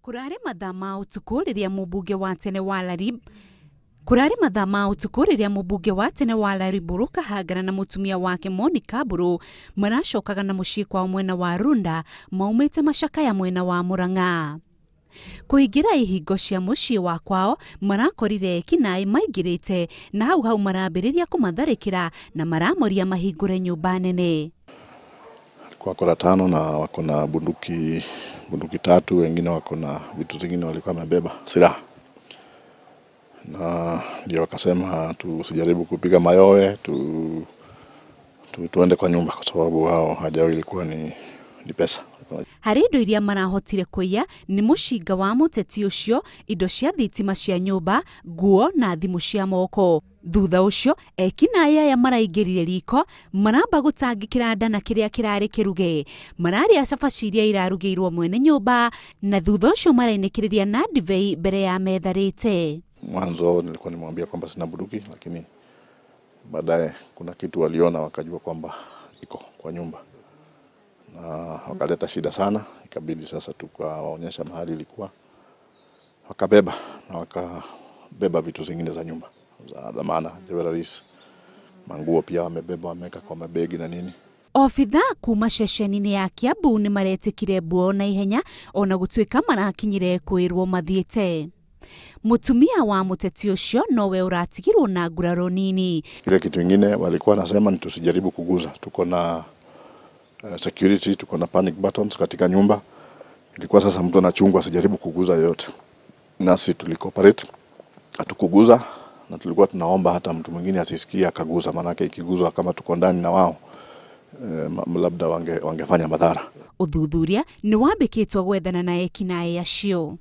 Kurare mathaa ma utuku riria mubunge wa tene wa Larib Kurare mathaa ma utuku riria mubunge wa tene wa Lariburu Kahagara na mutumia wake Monica Buru maracokaga na mucii kwa mwena wa Runda maumite macakaya mwena wa Murang'a. Kuingira ihingo cia mucii wa kwao marakorire ekinaĩ maingirite na hau marambĩrĩria kumatharĩkĩra na maramoria mahingũre nyumba nene. Kwa kora 5 na wako na bunduki 3, wengine wako na vitu zingine walikuwa wamebeba silaha. Na ndio wakasema tusijaribu kupiga mayowe, tuende kwa nyumba kwa sababu hao haja yao ilikuwa ni pesa. Hari indo iria marahotire kuiya ni mushinga wa muteti ucio, indo cia thitima cia nyumba, nguo na thimu cia moko. Thutha ucio ekinaĩ aya maraingĩrire riko maramba gũtangĩkĩra nda na kĩrĩa kĩrarĩ kĩruge. Mararĩa cabaci iria irarugĩirwo mwene nyumba na thutha ucio marainĩkĩrĩria na ndivei mbere ya metharĩte. Mwanzo nilikuwa nimwambia kwamba sina bunduki, lakini baadaye kuna kitu waliona wakajua kwamba iko kwa nyumba. Na wakaleta shida sana, ikabidi sasa tukawaonyesha mahali ilikuwa. Wakabeba na wakabeba vitu zingine za nyumba. Za dhamana, jewelries, manguo pia wamebeba, wameka kwa mabegi na nini. Ofitha kuma ceceni-inĩ ya Kiambu nĩ maretikire mbuo na ihenya ona gũtuĩka marakinyire kwĩrwo mathiĩte. Mutumia wa muteti ucio nowe uratigirwo na nguraro nini. Kile kitu kingine walikuwa nasema ni tusijaribu kuguza. Tuko na security, tuko na panic buttons katika nyumba. Ilikuwa sasa mtu anachungwa asijaribu kuguza yote. Nasi tulikooperate, hatukuguza na tulikuwa tunaomba hata mtu mwingine asisikie akaguza, maana ikiguzwa kama tuko ndani na wao labda wangefanya madhara. Uthuthuria ni wambĩkĩtwo gwethana na ekinaĩ acio.